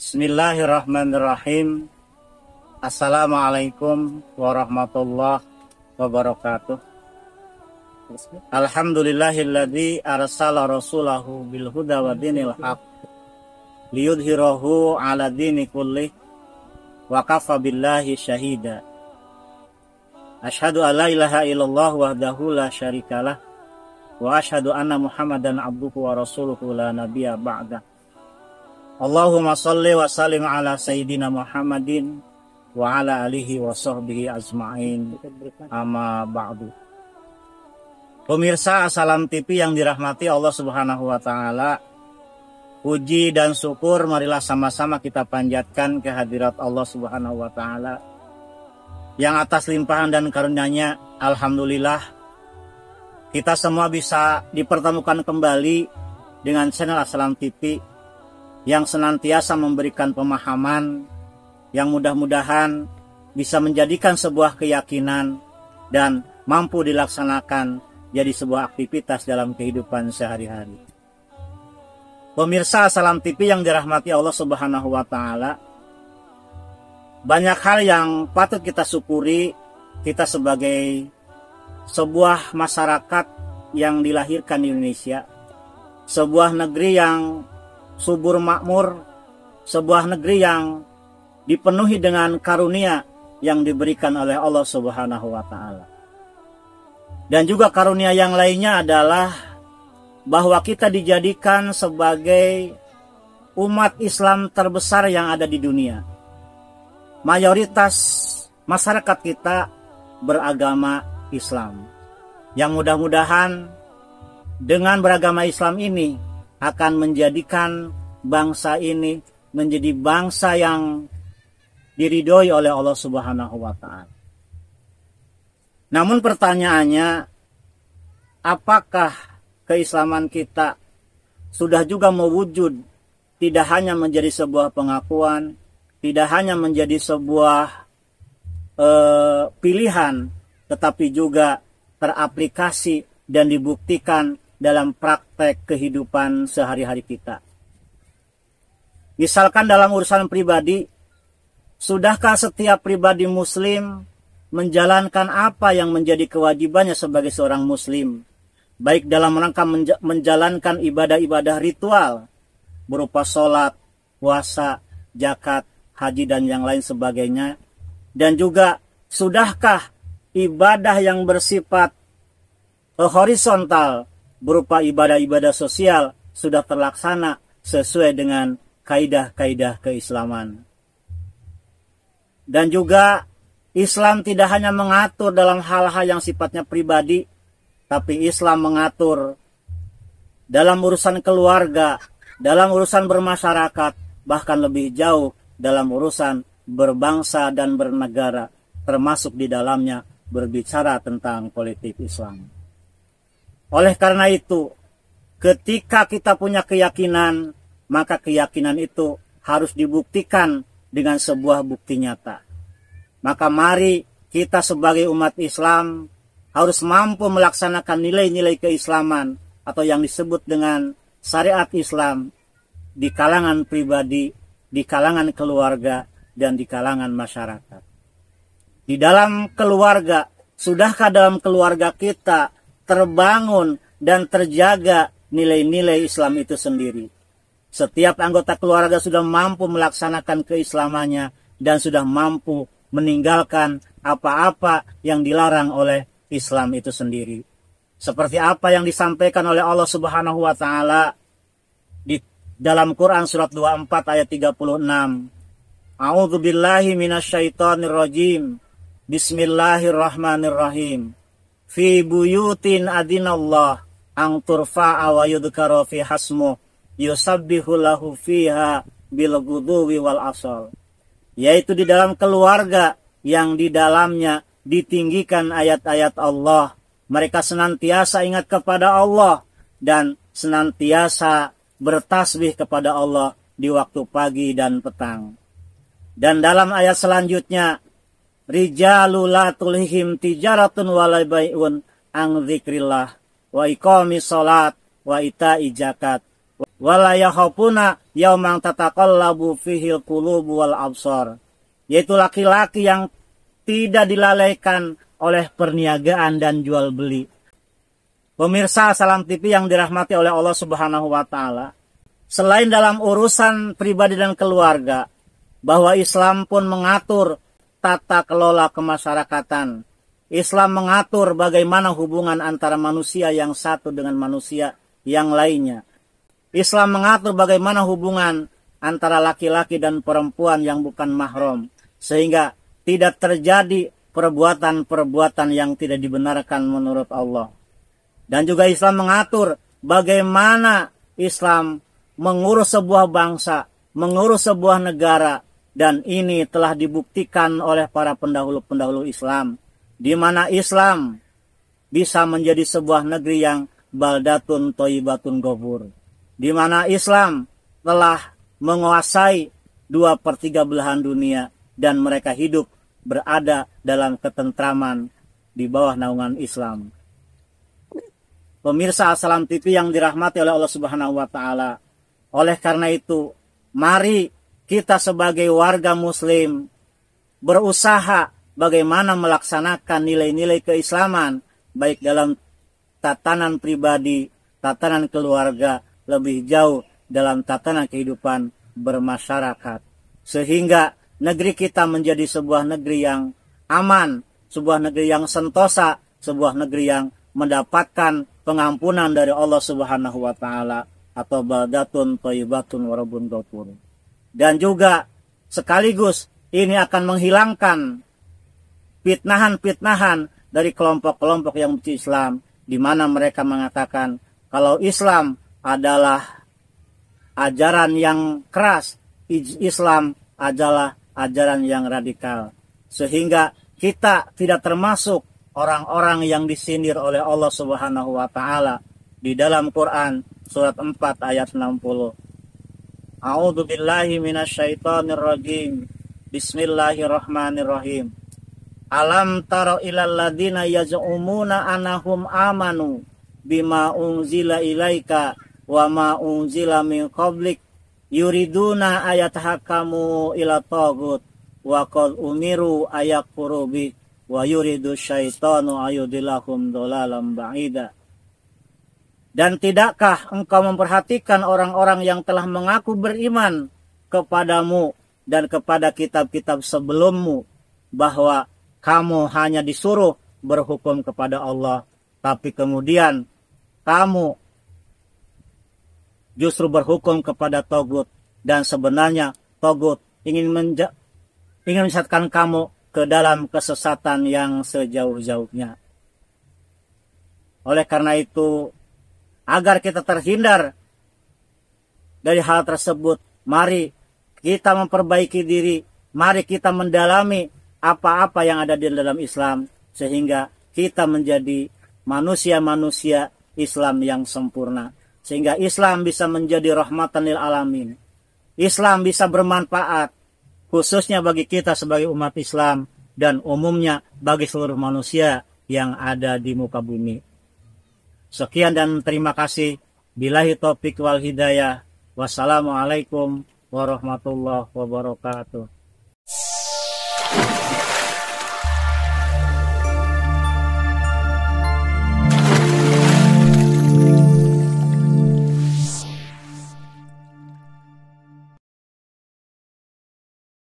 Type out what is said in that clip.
Bismillahirrahmanirrahim. Assalamualaikum warahmatullahi wabarakatuh. Alhamdulillahilladzi arsala rasulahu bil huda wa dinil haq liyudhhirahu ala dini kullih wa kafa billahi syahida. Asyhadu an la ilaha illallah wahdahu la syarikalah wa asyhadu anna Muhammadan abduhu wa rasuluhu la nabiyya ba'da. Allahumma sholli wa sallim ala sayyidina Muhammadin wa ala alihi wa sahbihi ajma'in, amma ba'du. Pemirsa Salam TV yang dirahmati Allah Subhanahu wa taala, puji dan syukur marilah sama-sama kita panjatkan kehadirat Allah Subhanahu wa taala yang atas limpahan dan karunia-Nya alhamdulillah kita semua bisa dipertemukan kembali dengan channel Salam TV yang senantiasa memberikan pemahaman yang mudah-mudahan bisa menjadikan sebuah keyakinan dan mampu dilaksanakan jadi sebuah aktivitas dalam kehidupan sehari-hari. Pemirsa Salam TV yang dirahmati Allah Subhanahu wa taala, banyak hal yang patut kita syukuri kita sebagai sebuah masyarakat yang dilahirkan di Indonesia, sebuah negeri yang subur makmur, sebuah negeri yang dipenuhi dengan karunia yang diberikan oleh Allah Subhanahu wa taala. Dan juga karunia yang lainnya adalah bahwa kita dijadikan sebagai umat Islam terbesar yang ada di dunia. Mayoritas masyarakat kita beragama Islam. Yang mudah-mudahan dengan beragama Islam ini akan menjadikan bangsa ini menjadi bangsa yang diridhoi oleh Allah Subhanahu wa taala. Namun pertanyaannya, apakah keislaman kita sudah juga mewujud tidak hanya menjadi sebuah pengakuan, tidak hanya menjadi sebuah pilihan, tetapi juga teraplikasi dan dibuktikan dalam praktek kehidupan sehari-hari kita. Misalkan dalam urusan pribadi, sudahkah setiap pribadi muslim menjalankan apa yang menjadi kewajibannya sebagai seorang muslim, baik dalam rangka menjalankan ibadah-ibadah ritual berupa sholat, puasa, zakat, haji dan yang lain sebagainya, dan juga sudahkah ibadah yang bersifat horizontal berupa ibadah-ibadah sosial sudah terlaksana sesuai dengan kaidah-kaidah keislaman. Dan juga Islam tidak hanya mengatur dalam hal-hal yang sifatnya pribadi, tapi Islam mengatur dalam urusan keluarga, dalam urusan bermasyarakat, bahkan lebih jauh dalam urusan berbangsa dan bernegara, termasuk di dalamnya berbicara tentang politik Islam. Oleh karena itu, ketika kita punya keyakinan, maka keyakinan itu harus dibuktikan dengan sebuah bukti nyata. Maka mari kita sebagai umat Islam harus mampu melaksanakan nilai-nilai keislaman atau yang disebut dengan syariat Islam di kalangan pribadi, di kalangan keluarga, dan di kalangan masyarakat. Di dalam keluarga, sudahkah dalam keluarga kita terbangun dan terjaga nilai-nilai Islam itu sendiri? Setiap anggota keluarga sudah mampu melaksanakan keislamannya dan sudah mampu meninggalkan apa-apa yang dilarang oleh Islam itu sendiri. Seperti apa yang disampaikan oleh Allah Subhanahu wa taala di dalam Quran surat 24 ayat 36. A'udzubillahi minasyaitonirrajim. Bismillahirrahmanirrahim. Fi buyutin adinallah ang turfa'a wa yudhkara fi hasmuh yusabbihu lahu fiha bil ghudwi wal asal. Yaitu di dalam keluarga yang di dalamnya ditinggikan ayat-ayat Allah. Mereka senantiasa ingat kepada Allah dan senantiasa bertasbih kepada Allah di waktu pagi dan petang. Dan dalam ayat selanjutnya, rijalul la tulhihim tijaratun wala bai'un an dzikrillah wa iqamis shalat wa ita'i zakat wala yakhafuna yaumang tataqallabu fihil qulubu wal absar, yaitu laki-laki yang tidak dilalaikan oleh perniagaan dan jual beli. Pemirsa Salam TV yang dirahmati oleh Allah Subhanahu wa taala, selain dalam urusan pribadi dan keluarga, bahwa Islam pun mengatur tata kelola kemasyarakatan. Islam mengatur bagaimana hubungan antara manusia yang satu dengan manusia yang lainnya. Islam mengatur bagaimana hubungan antara laki-laki dan perempuan yang bukan mahram, sehingga tidak terjadi perbuatan-perbuatan yang tidak dibenarkan menurut Allah. Dan juga Islam mengatur bagaimana Islam mengurus sebuah bangsa, mengurus sebuah negara, dan ini telah dibuktikan oleh para pendahulu-pendahulu Islam, di mana Islam bisa menjadi sebuah negeri yang baldatun thayyibatun ghafur, di mana Islam telah menguasai 2/3 belahan dunia dan mereka hidup berada dalam ketentraman di bawah naungan Islam. Pemirsa Salam TV yang dirahmati oleh Allah Subhanahu wa taala, oleh karena itu mari kita sebagai warga muslim berusaha bagaimana melaksanakan nilai-nilai keislaman, baik dalam tatanan pribadi, tatanan keluarga, lebih jauh dalam tatanan kehidupan bermasyarakat. Sehingga negeri kita menjadi sebuah negeri yang aman, sebuah negeri yang sentosa, sebuah negeri yang mendapatkan pengampunan dari Allah Subhanahu wa taala, atau baldatun thayyibatun wa rabbun ghafur. Dan juga sekaligus ini akan menghilangkan fitnahan-fitnahan dari kelompok-kelompok yang benci Islam, di mana mereka mengatakan kalau Islam adalah ajaran yang keras, Islam adalah ajaran yang radikal. Sehingga kita tidak termasuk orang-orang yang disindir oleh Allah Subhanahu wa taala di dalam Quran surat 4 ayat 60. A'udzu billahi minasyaitonir rajim. Bismillahirrahmanirrahim. Alam taro ilal ladina yaz'umuna anahum amanu bima unzila ilaika wa ma unzila min qablik yuriduna ayatahakamu ila tagut wa qad umiru ayakfuru bi wa yuridu syaitanu ayudilahum dolalam ba'ida. Dan tidakkah engkau memperhatikan orang-orang yang telah mengaku beriman kepadamu dan kepada kitab-kitab sebelummu, bahwa kamu hanya disuruh berhukum kepada Allah, tapi kemudian kamu justru berhukum kepada Togut, dan sebenarnya Togut ingin menyesatkan kamu ke dalam kesesatan yang sejauh-jauhnya. Oleh karena itu, agar kita terhindar dari hal tersebut, mari kita memperbaiki diri, mari kita mendalami apa-apa yang ada di dalam Islam, sehingga kita menjadi manusia-manusia Islam yang sempurna, sehingga Islam bisa menjadi rahmatan lil alamin. Islam bisa bermanfaat khususnya bagi kita sebagai umat Islam dan umumnya bagi seluruh manusia yang ada di muka bumi. Sekian dan terima kasih. Billahi taufik wal hidayah. Wassalamualaikum warahmatullahi wabarakatuh.